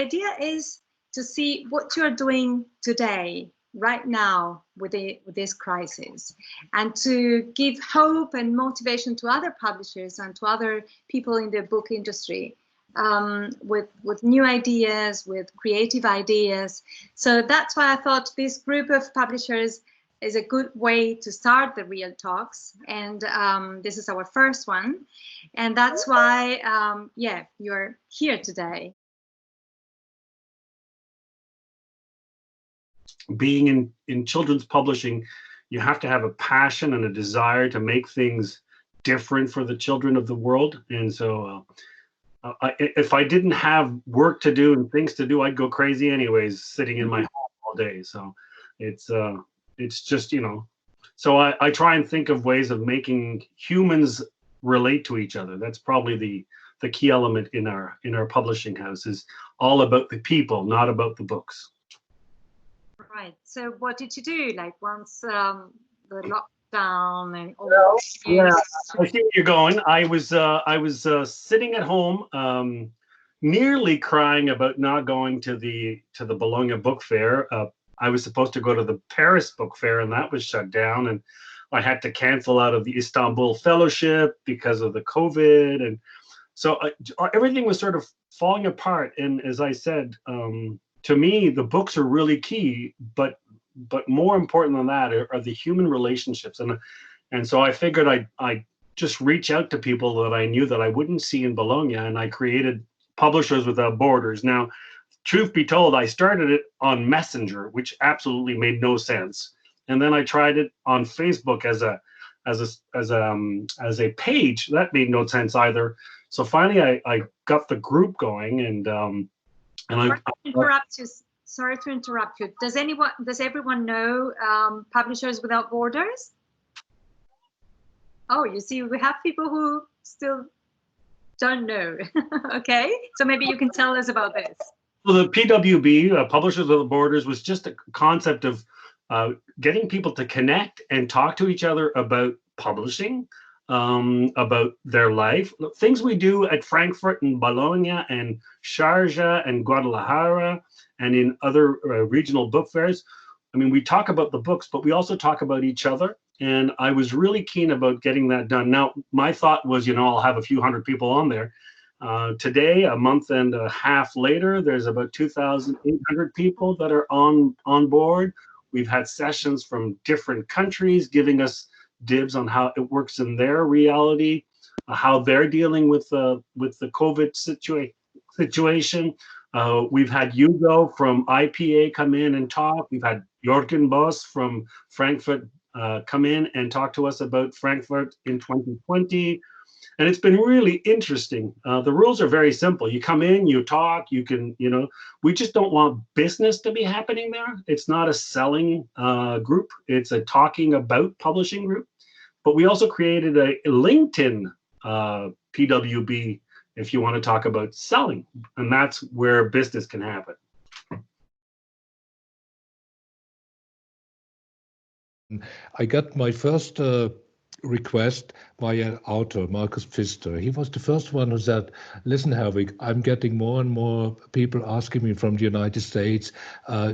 idea is to see what you're doing today, right now, with this crisis, and to give hope and motivation to other publishers and to other people in the book industry, with new ideas, with creative ideas. So that's why I thought this group of publishers is a good way to start the RealTalks, and this is our first one, and that's why yeah, you're here today. Being in children's publishing, you have to have a passion and a desire to make things different for the children of the world. And so if I didn't have work to do and things to do, I'd go crazy anyways, sitting in my home all day. So it's just, you know, so I try and think of ways of making humans relate to each other. That's probably the key element in our publishing house, is all about the people, not about the books. Right. So what did you do? Like once the lockdown and all yeah, I see where you're going. I was sitting at home, nearly crying about not going to the Bologna Book Fair. I was supposed to go to the Paris Book Fair, and that was shut down, and I had to cancel out of the Istanbul Fellowship because of the COVID, and so everything was sort of falling apart. And as I said, to me, the books are really key, but more important than that are the human relationships. And so I figured I'd just reach out to people that I knew that I wouldn't see in Bologna, and I created Publishers Without Borders. Now, truth be told, I started it on Messenger, which absolutely made no sense. And then I tried it on Facebook as a page. That made no sense either. So finally, I got the group going, and Sorry to interrupt you. Does everyone know Publishers Without Borders? Oh, you see, we have people who still don't know. Okay, so maybe you can tell us about this. Well, the PWB, Publishers Without Borders, was just a concept of getting people to connect and talk to each other about publishing, about their life, things we do at Frankfurt and Bologna and Sharjah and Guadalajara and in other regional book fairs. I mean, we talk about the books, but we also talk about each other. And I was really keen about getting that done. Now, my thought was, you know, I'll have a few hundred people on there. Today, a month and a half later, there's about 2,800 people that are on board. We've had sessions from different countries giving us dibs on how it works in their reality, how they're dealing with the COVID situation. We've had Hugo from IPA come in and talk. We've had Jürgen Boss from Frankfurt come in and talk to us about Frankfurt in 2020. And it's been really interesting. The rules are very simple. You come in, you talk, you can, you know, we just don't want business to be happening there. It's not a selling group. It's a talking about publishing group. But we also created a LinkedIn PWB if you want to talk about selling. And that's where business can happen. I got my first request by an author, Marcus Pfister. He was the first one who said, listen, Herwig, I'm getting more and more people asking me from the United States,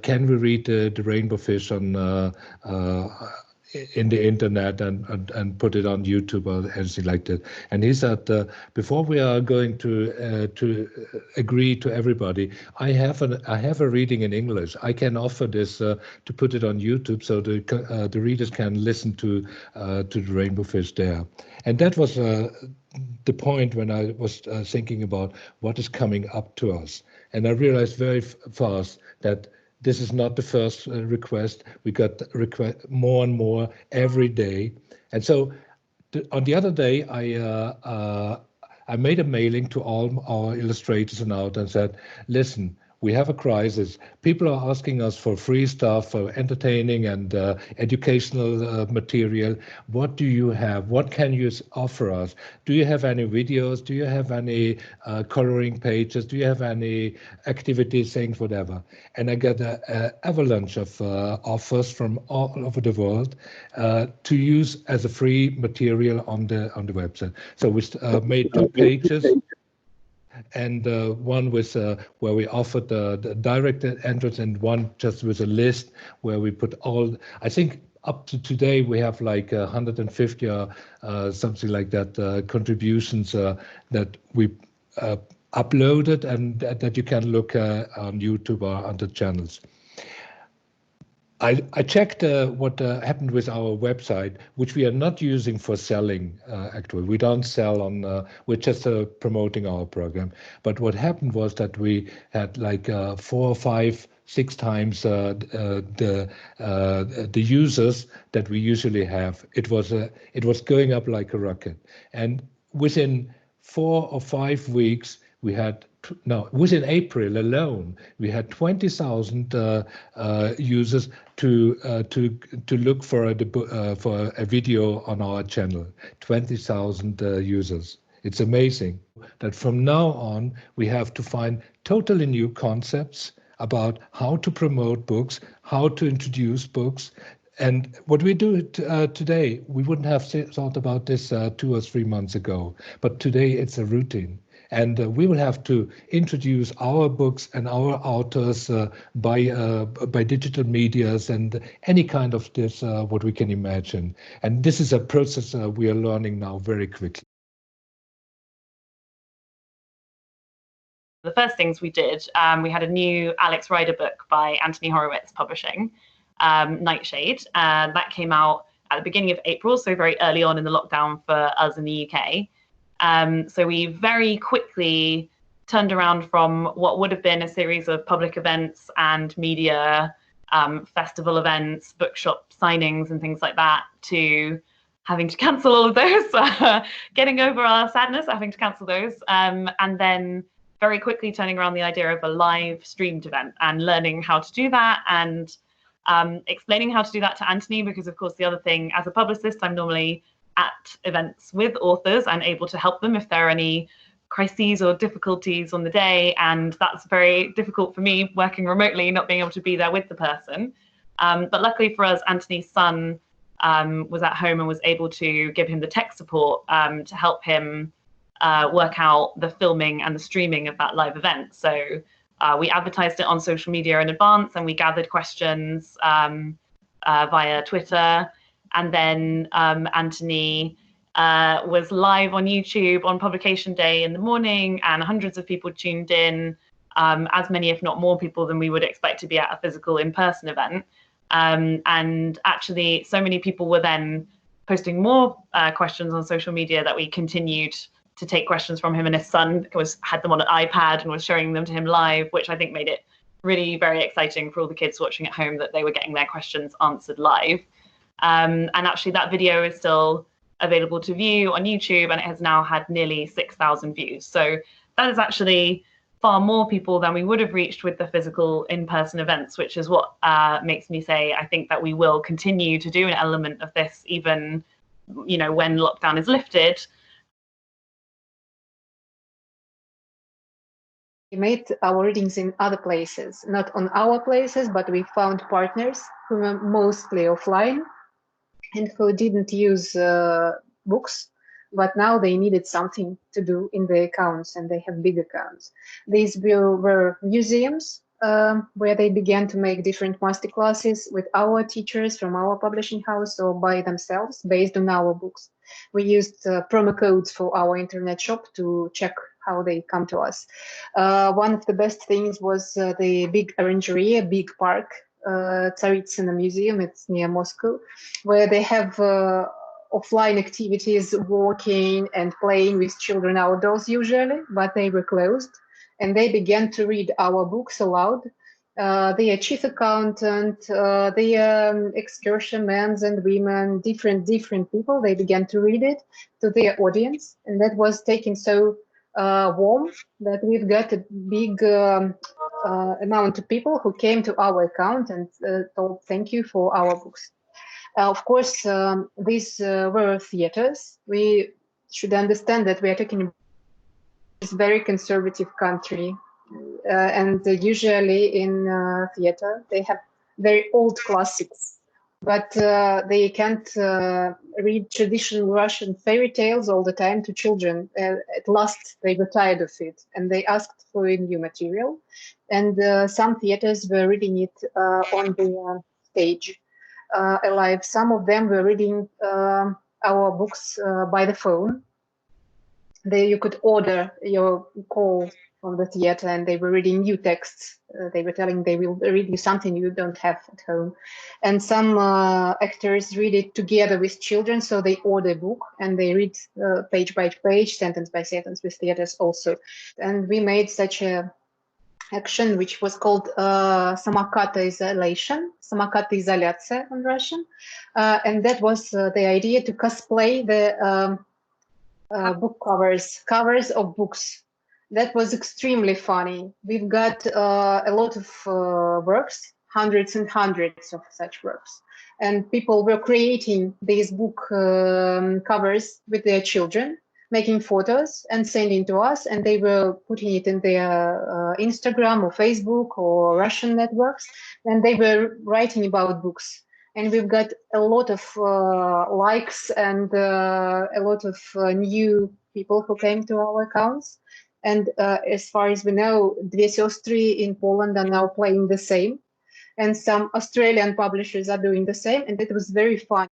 can we read the Rainbow Fish on in the internet and put it on YouTube or anything like that. And he said, before we are going to agree to everybody, I have a reading in English. I can offer this to put it on YouTube so the readers can listen to the Rainbow Fish there. And that was the point when I was thinking about what is coming up to us. And I realized very fast that this is not the first request. We got more and more every day. And so on the other day, I made a mailing to all our illustrators and out and said, listen, we have a crisis. People are asking us for free stuff, for entertaining and educational material. What do you have? What can you offer us? Do you have any videos? Do you have any coloring pages? Do you have any activities, things, whatever? And I got an avalanche of offers from all over the world to use as a free material on the website. So we made 2 pages. and one with where we offered the direct entrance, and one just with a list where we put all. I think up to today we have like 150 or something like that contributions that we uploaded and that you can look on YouTube or on the channels. I checked what happened with our website, which we are not using for selling. Actually, we don't sell on. We're just promoting our program. But what happened was that we had like 4 or 5, 6 times the users that we usually have. It was going up like a rocket, and within 4 or 5 weeks we had. No, within April alone, we had 20,000 users to look for a video on our channel. 20,000 users. It's amazing that from now on we have to find totally new concepts about how to promote books, how to introduce books. And what we do today, we wouldn't have thought about this 2 or 3 months ago, but today it's a routine. And we will have to introduce our books and our authors by digital medias and any kind of this, what we can imagine. And this is a process we are learning now very quickly. The first things we did, we had a new Alex Rider book by Anthony Horowitz Publishing, Nightshade. That came out at the beginning of April, so very early on in the lockdown for us in the UK. So we very quickly turned around from what would have been a series of public events and media, festival events, bookshop signings and things like that, to having to cancel all of those, getting over our sadness, having to cancel those, and then very quickly turning around the idea of a live streamed event and learning how to do that, and explaining how to do that to Anthony, because of course the other thing, as a publicist, I'm normally at events with authors and able to help them if there are any crises or difficulties on the day, and that's very difficult for me working remotely, not being able to be there with the person. But luckily for us, Anthony's son was at home and was able to give him the tech support to help him work out the filming and the streaming of that live event. So we advertised it on social media in advance, and we gathered questions via Twitter. And then Anthony was live on YouTube on publication day in the morning, and hundreds of people tuned in, as many, if not more people than we would expect to be at a physical in-person event. And actually, so many people were then posting more questions on social media that we continued to take questions from him, and his son had them on an iPad and was showing them to him live, which I think made it really very exciting for all the kids watching at home that they were getting their questions answered live. And actually that video is still available to view on YouTube, and it has now had nearly 6,000 views. So that is actually far more people than we would have reached with the physical in-person events, which is what makes me say I think that we will continue to do an element of this even, you know, when lockdown is lifted. We made our readings in other places, not on our places, but we found partners who were mostly offline and who didn't use books, but now they needed something to do in the accounts, and they have big accounts. These were museums where they began to make different masterclasses with our teachers from our publishing house or by themselves based on our books. We used promo codes for our internet shop to check how they come to us. One of the best things was the big orangery, a big park, Tsaritsina Museum, it's near Moscow, where they have offline activities, walking and playing with children outdoors usually, but they were closed. And they began to read our books aloud. The chief accountant, the excursion men and women, different people, they began to read it to their audience. And that was taken so warm that we've got a big amount of people who came to our account and told thank you for our books. Of course, these were theaters. We should understand that we are talking about this very conservative country, and usually in theater they have very old classics but they can't read traditional Russian fairy tales all the time to children. At last, they were tired of it, and they asked for a new material. And some theaters were reading it on the stage alive. Some of them were reading our books by the phone. You could order your call from the theater, and they were reading new texts. They were telling they will read you something you don't have at home. And some actors read it together with children, so they order a book and they read page by page, sentence by sentence with theaters also. And we made such a action which was called samakata изоляция on Russian. And that was the idea to cosplay the book covers of books. That was extremely funny. We've got a lot of works, hundreds and hundreds of such works. And people were creating these book covers with their children, making photos and sending to us. And they were putting it in their Instagram or Facebook or Russian networks. And they were writing about books. And we've got a lot of likes and a lot of new people who came to our accounts. And as far as we know, Dwie Siostry in Poland are now playing the same. And some Australian publishers are doing the same. And it was very fun.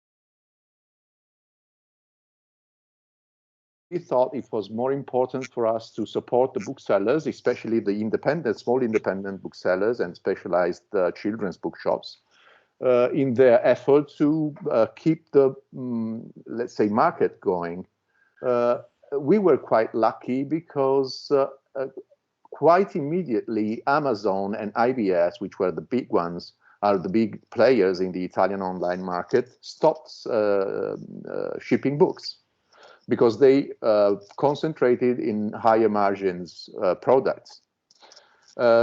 We thought it was more important for us to support the booksellers, especially the small independent booksellers and specialized children's bookshops. In their effort to keep the, let's say, market going. We were quite lucky because quite immediately Amazon and IBS, which were the big ones, are the big players in the Italian online market, stopped shipping books because they concentrated in higher margins products.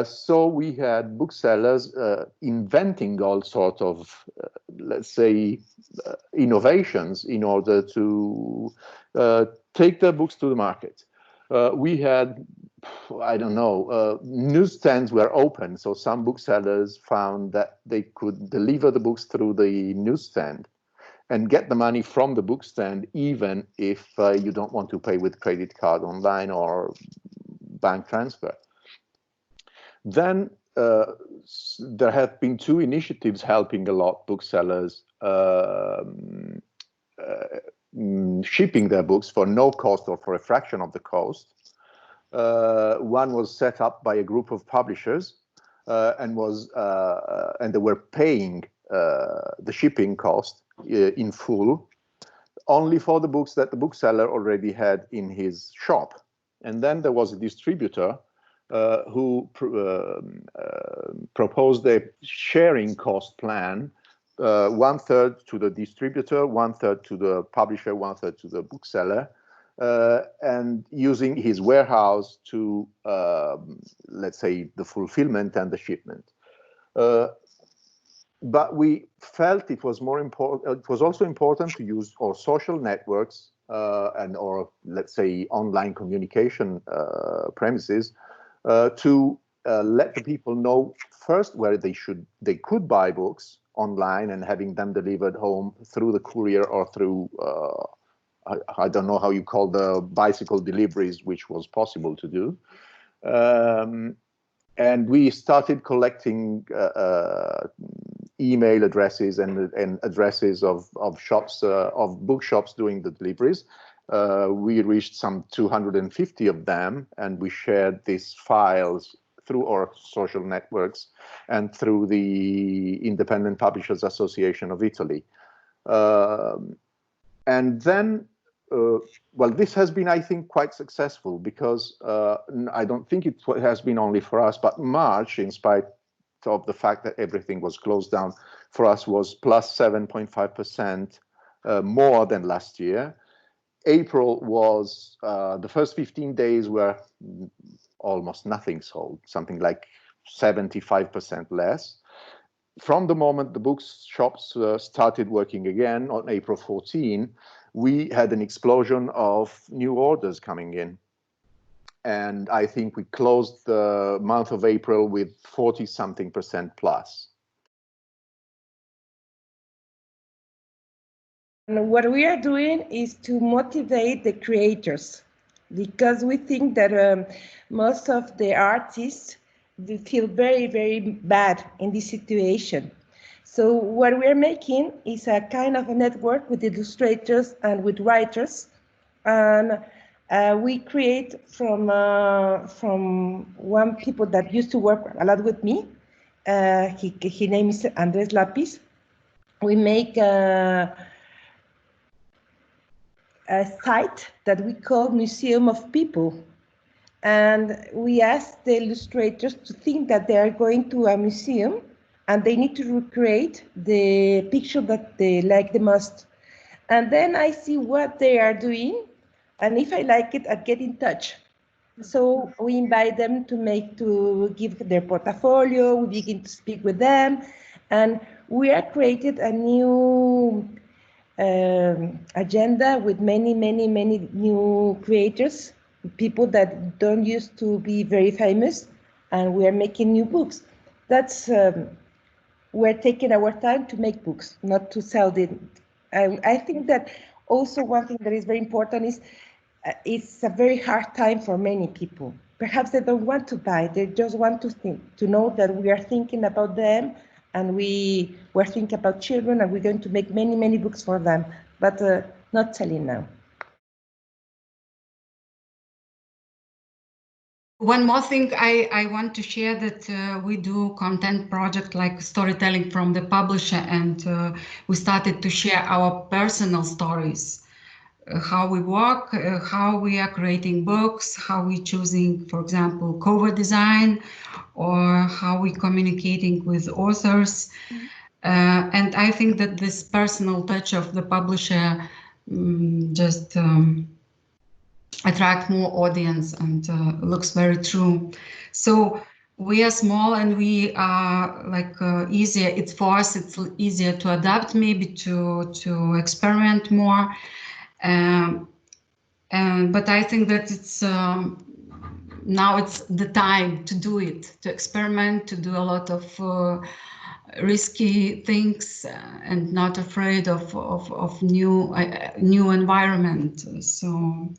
So we had booksellers inventing all sorts of, let's say, innovations in order to take their books to the market. We had, I don't know, newsstands were open, so some booksellers found that they could deliver the books through the newsstand and get the money from the bookstand, even if you don't want to pay with credit card online or bank transfer. Then there have been two initiatives helping a lot booksellers shipping their books for no cost or for a fraction of the cost. One was set up by a group of publishers and they were paying the shipping cost in full only for the books that the bookseller already had in his shop. And then there was a distributor who proposed a sharing cost plan, 1/3 to the distributor, 1/3 to the publisher, 1/3 to the bookseller, and using his warehouse to, let's say, the fulfillment and the shipment. But we felt it was more important. It was also important to use our social networks or let's say online communication premises to let the people know first where they could buy books online and having them delivered home through the courier or through I don't know how you call the bicycle deliveries, which was possible to do. And we started collecting email addresses and addresses of shops, of bookshops doing the deliveries. We reached some 250 of them, and we shared these files through our social networks and through the Independent Publishers Association of Italy. And then, well, this has been, I think, quite successful because I don't think it has been only for us, but March, in spite of the fact that everything was closed down, for us was plus 7.5% more than last year. April was, the first 15 days were almost nothing sold, something like 75% less. From the moment the bookshops started working again on April 14, we had an explosion of new orders coming in. And I think we closed the month of April with 40-something% plus. And what we are doing is to motivate the creators, because we think that most of the artists they feel very, very bad in this situation. So what we're making is a kind of a network with illustrators and with writers, and we create from one people that used to work a lot with me. His name is Andres Lapis. We make a site that we call Museum of People. And we ask the illustrators to think that they are going to a museum and they need to recreate the picture that they like the most. And then I see what they are doing. And if I like it, I get in touch. So we invite them to give their portfolio, we begin to speak with them. And we have created a new agenda with many new creators, people that don't used to be very famous, and we are making new books. That's we're taking our time to make books, not to sell them. I think that also one thing that is very important is it's a very hard time for many people. Perhaps they don't want to buy, they just want to know that we are thinking about them, and we're thinking about children, and we're going to make many books for them, but not selling now. One more thing I want to share, that we do content project like storytelling from the publisher, and we started to share our personal stories, how we work, how we are creating books, how we choosing, for example, cover design, or how we communicating with authors. And I think that this personal touch of the publisher just attract more audience and looks very true. So we are small and we are like easier. It's for us, it's easier to adapt, maybe to experiment more. But I think that it's now it's the time to do it, to experiment, to do a lot of risky things, and not afraid of new environment. So.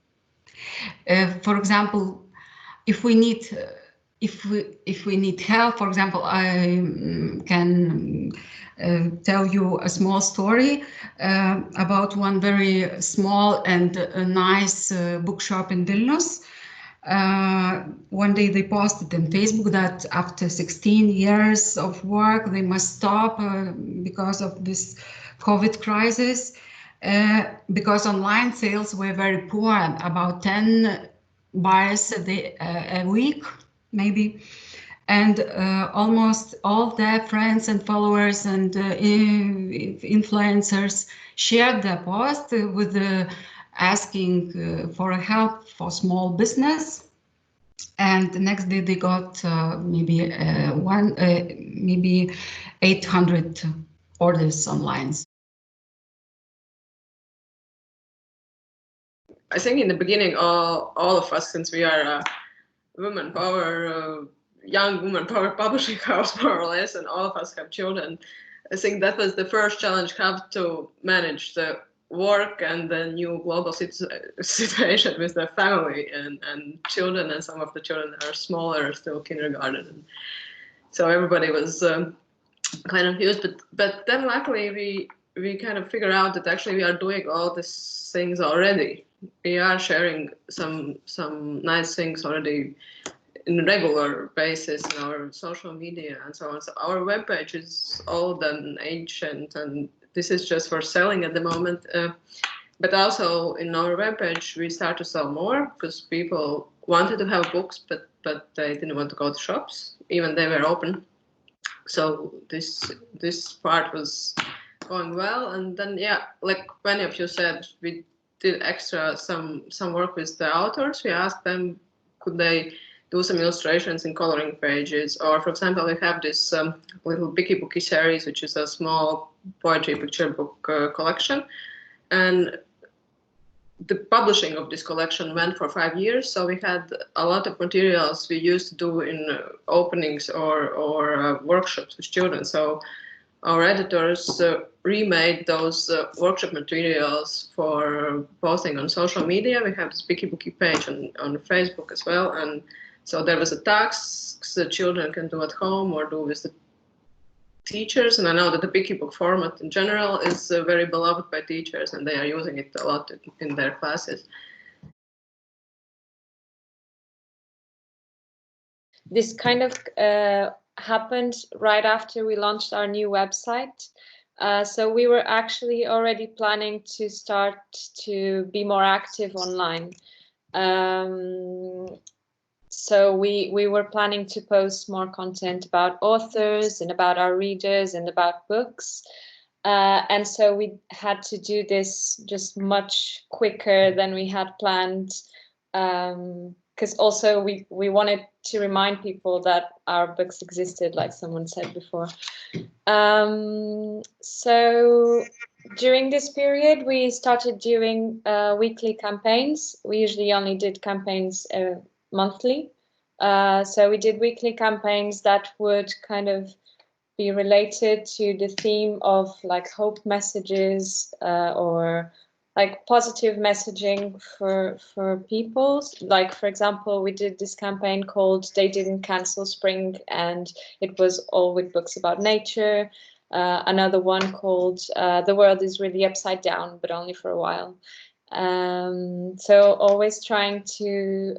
For example, if we need help, for example, I can tell you a small story about one very small and nice bookshop in Vilnius. One day they posted on Facebook that after 16 years of work, they must stop because of this COVID crisis. Because online sales were very poor, about 10 buyers a week, maybe. And almost all their friends and followers and influencers shared their post with asking for help for small business. And the next day they got maybe 800 orders online. I think in the beginning, all of us, since we are women power, young women power publishing house, more or less, and all of us have children, I think that was the first challenge, how to manage the work and the new global situation with the family and children, and some of the children are smaller, still kindergarten. So everybody was kind of used, but then luckily we kind of figured out that actually we are doing all these things already. We are sharing some nice things already in a regular basis in our social media and so on. So our webpage is old and ancient, and this is just for selling at the moment. But also in our webpage, we start to sell more because people wanted to have books, but they didn't want to go to shops, even they were open. So this part was going well. And then, yeah, like many of you said, we did extra some work with the authors. We asked them, could they do some illustrations in coloring pages? Or, for example, we have this little Bicky Bookie series, which is a small poetry picture book collection. And the publishing of this collection went for 5 years. So we had a lot of materials we used to do in openings or workshops with children. So our editors remade those workshop materials for posting on social media. We have this Picky Bookie page on Facebook as well, and so there was a task the children can do at home or do with the teachers. And I know that the Picky Book format in general is very beloved by teachers, and they are using it a lot in their classes. This kind of happened right after we launched our new website. So we were actually already planning to start to be more active online. So we were planning to post more content about authors and about our readers and about books. And so we had to do this just much quicker than we had planned. Because also we wanted to remind people that our books existed, like someone said before. So during this period, we started doing weekly campaigns. We usually only did campaigns monthly. So we did weekly campaigns that would kind of be related to the theme of like hope messages or like positive messaging for people. Like, for example, we did this campaign called They Didn't Cancel Spring, and it was all with books about nature. Another one called The World is Really Upside Down, but only for a while. So always trying to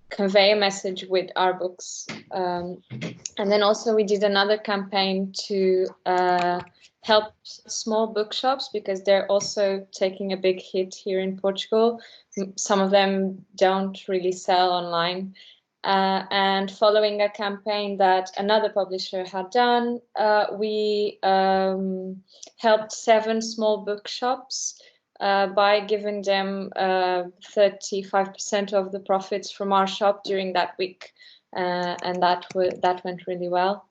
convey a message with our books. And then also we did another campaign to help small bookshops, because they're also taking a big hit here in Portugal. Some of them don't really sell online. And following a campaign that another publisher had done, we helped 7 small bookshops by giving them 35% of the profits from our shop during that week. And that went really well.